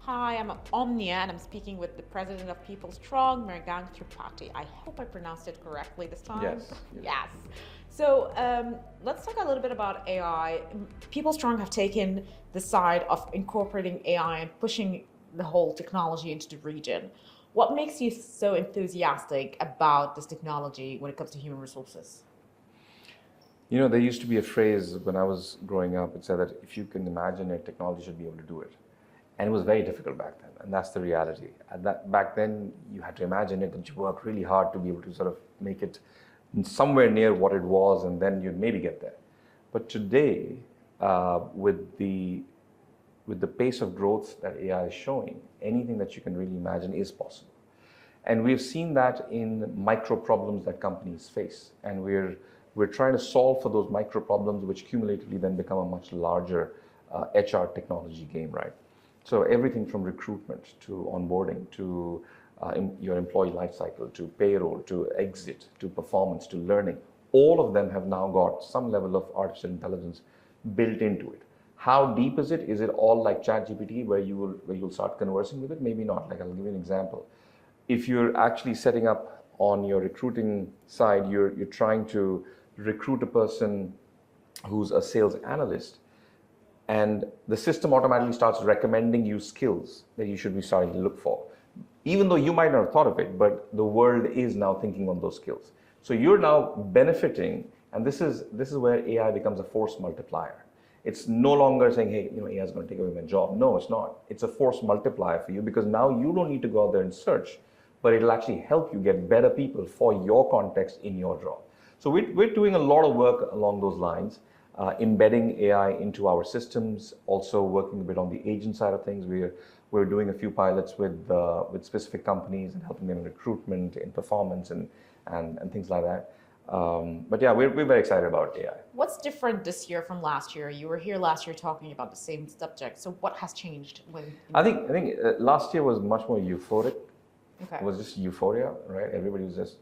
Hi, I'm Omnia and I'm speaking with the president of PeopleStrong, Mergang Tripathi. I hope I pronounced it correctly this time. Yes. Yes. So let's talk a little bit about AI. PeopleStrong have taken the side of incorporating AI and pushing the whole technology into the region. What makes you so enthusiastic about this technology when it comes to human resources? You know, there used to be a phrase when I was growing up. It said that if you can imagine it, technology should be able to do it. And it was very difficult back then, and that's the reality. Back then, you had to imagine it, and you worked really hard to be able to sort of make it somewhere near what it was, and then you'd maybe get there. But today, with the pace of growth that AI is showing, anything that you can really imagine is possible. And we've seen that in micro problems that companies face, and we're trying to solve for those micro problems, which cumulatively then become a much larger HR technology game, right? So everything from recruitment to onboarding to your employee life cycle to payroll to exit to performance to learning, all of them have now got some level of artificial intelligence built into it. How deep is it? Is it all like ChatGPT where you'll start conversing with it? Maybe not. Like, I'll give you an example. If you're actually setting up on your recruiting side, you're trying to recruit a person who's a sales analyst, and the system automatically starts recommending you skills that you should be starting to look for, even though you might not have thought of it, but the world is now thinking on those skills. So you're now benefiting, and this is where AI becomes a force multiplier. It's no longer saying, hey, AI is going to take away my job. No, it's not. It's a force multiplier for you, because now you don't need to go out there and search, but it'll actually help you get better people for your context in your job. So we're doing a lot of work along those lines, embedding AI into our systems, also working a bit on the agent side of things. We're doing a few pilots with specific companies and helping them in recruitment, in performance, and things like that. But yeah, we're very excited about AI. What's different this year from last year? You were here last year talking about the same subject. So what has changed? I think last year was much more euphoric. Okay. It was just euphoria, right? Everybody was just,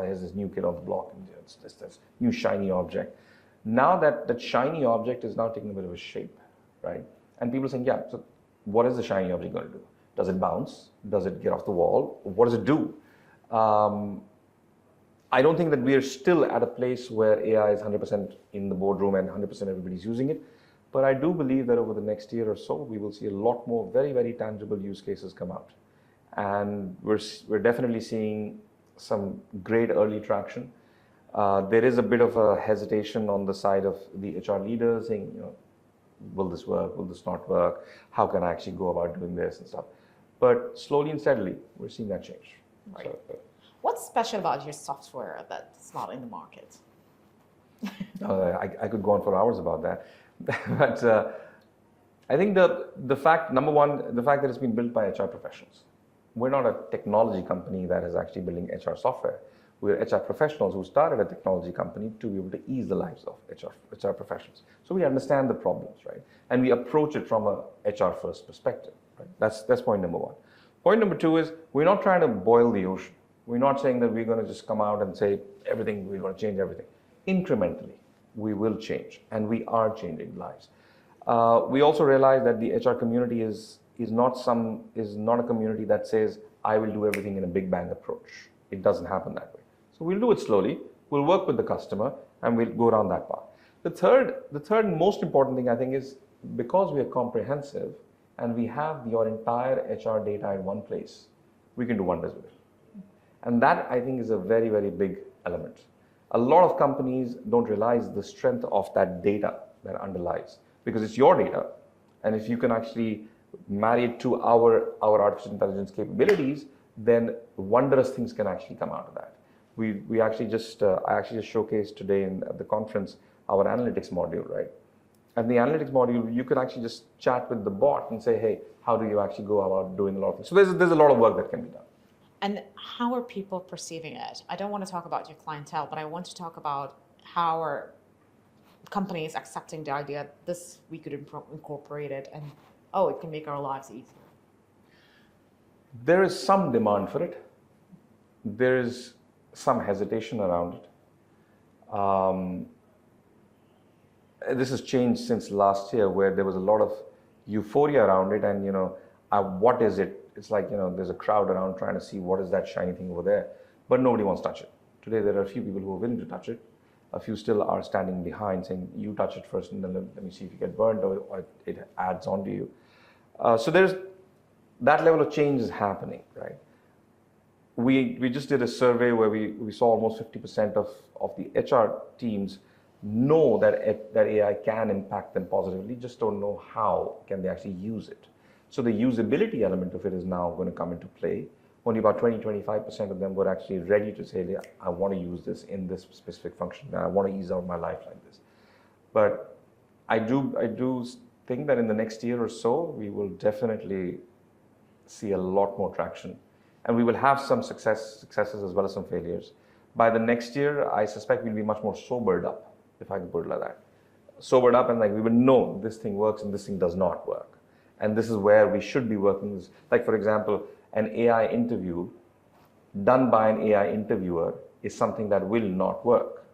here's this new kid on the block, and it's this new shiny object. Now that shiny object is now taking a bit of a shape, right? And people are saying, yeah, so what is the shiny object going to do? Does it bounce? Does it get off the wall? What does it do? I don't think that we are still at a place where AI is 100% in the boardroom and 100% everybody's using it. But I do believe that over the next year or so, we will see a lot more very, very tangible use cases come out. And we're definitely seeing some great early traction. There is a bit of a hesitation on the side of the HR leaders saying, will this work? Will this not work? How can I actually go about doing this and stuff? But slowly and steadily, we're seeing that change. Right. What's special about your software that's not in the market? I could go on for hours about that. But I think the fact, number one, the fact that it's been built by HR professionals. We're not a technology company that is actually building HR software. We're HR professionals who started a technology company to be able to ease the lives of HR professionals. So we understand the problems, right? And we approach it from a HR first perspective, right? That's point number one. Point number two is we're not trying to boil the ocean. We're not saying that we're going to just come out and say we're going to change everything. Incrementally, we will change, and we are changing lives. We also realize that the HR community is not a community that says, I will do everything in a big bang approach. It doesn't happen that way. So we'll do it slowly. We'll work with the customer, and we'll go down that path. The third most important thing, I think, is because we are comprehensive and we have your entire HR data in one place, we can do wonders with it. And that, I think, is a very, very big element. A lot of companies don't realize the strength of that data that underlies, because it's your data. And if you can actually marry it to our artificial intelligence capabilities, then wondrous things can actually come out of that. I actually just showcased today at the conference our analytics module, right? And the analytics module, you can actually just chat with the bot and say, hey, how do you actually go about doing a lot of things? So there's a lot of work that can be done. And how are people perceiving it? I don't want to talk about your clientele, but I want to talk about how are companies accepting the idea this we could incorporate it and it can make our lives easier. There is some demand for it. There is some hesitation around it. This has changed since last year, where there was a lot of euphoria around it, and what is it? It's like, there's a crowd around trying to see what is that shiny thing over there, but nobody wants to touch it. Today, there are a few people who are willing to touch it. A few still are standing behind saying, you touch it first and then let me see if you get burned or it adds on to you. So there's that level of change is happening, right? We just did a survey where we saw almost 50% of the HR teams know that AI can impact them positively, just don't know how can they actually use it. So the usability element of it is now going to come into play. Only about 20-25% of them were actually ready to say, I want to use this in this specific function, and I want to ease out my life like this. But I do think that in the next year or so, we will definitely see a lot more traction. And we will have some successes as well as some failures. By the next year, I suspect we'll be much more sobered up, if I can put it like that. Sobered up and we will know this thing works and this thing does not work. And this is where we should be working. Like, for example, an AI interview done by an AI interviewer is something that will not work.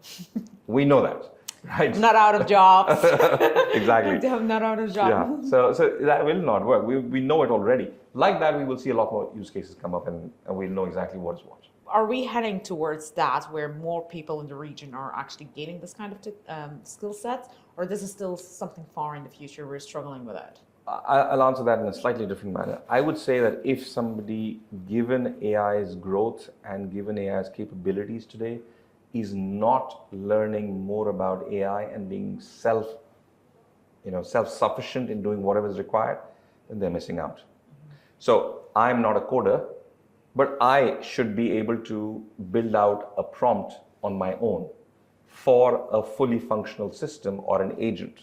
We know that, right? Not out of jobs. Exactly. Not out of jobs. Yeah. So that will not work. We know it already. Like that, we will see a lot more use cases come up and we'll know exactly what is what. Are we heading towards that where more people in the region are actually gaining this kind of skill set? Or this is still something far in the future we're struggling with it? I'll answer that in a slightly different manner. I would say that if somebody, given AI's growth and given AI's capabilities today, is not learning more about AI and being self-sufficient in doing whatever is required, then they're missing out. So I'm not a coder, but I should be able to build out a prompt on my own for a fully functional system or an agent.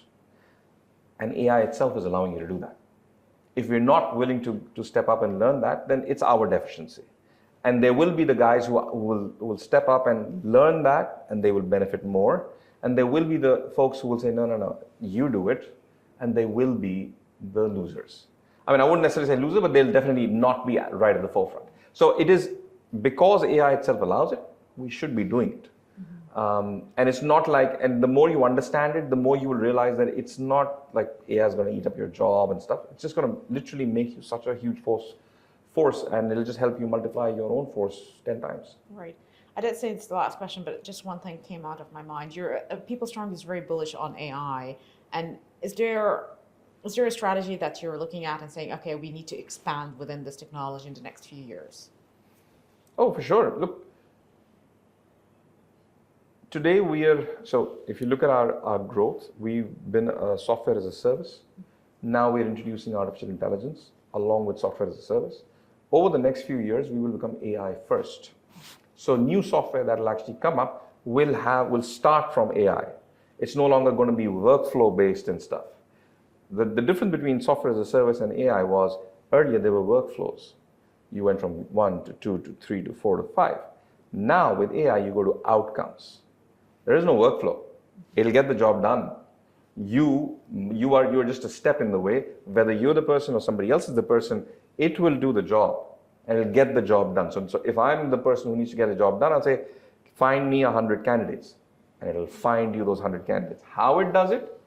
And AI itself is allowing you to do that. If we're not willing to step up and learn that, then it's our deficiency. And there will be the guys who will step up and learn that, and they will benefit more. And there will be the folks who will say, no, you do it. And they will be the losers. I mean, I wouldn't necessarily say loser, but they'll definitely not be right at the forefront. So it is because AI itself allows it, we should be doing it. And it's not like, and the more you understand it, the more you will realize that it's not like AI is going to eat up your job and stuff. It's just going to literally make you such a huge force, and it'll just help you multiply your own force 10 times. Right. I did say it's the last question, but just one thing came out of my mind. PeopleStrong is very bullish on AI, and is there a strategy that you're looking at and saying, okay, we need to expand within this technology in the next few years? Oh, for sure. Look, today so if you look at our growth, we've been a software as a service. Now we're introducing artificial intelligence along with software as a service. Over the next few years, we will become AI first. So new software that will actually come up will start from AI. It's no longer going to be workflow based and stuff. The difference between software as a service and AI was earlier there were workflows. You went from 1 to 2 to 3 to 4 to 5. Now with AI, you go to outcomes. There is no workflow. It'll get the job done. You're just a step in the way. Whether you're the person or somebody else is the person, it will do the job and it'll get the job done. So if I'm the person who needs to get a job done, I'll say, find me 100 candidates, and it'll find you those 100 candidates. How it does it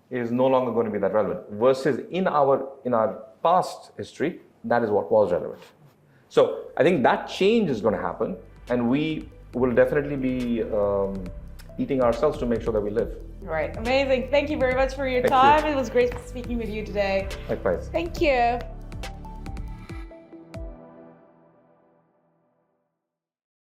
is no longer going to be that relevant. Versus in our past history, that is what was relevant. So I think that change is going to happen, and we will definitely be eating ourselves to make sure that we live. Right. Amazing. Thank you very much for your time. It was great speaking with you today. Likewise. Thank you.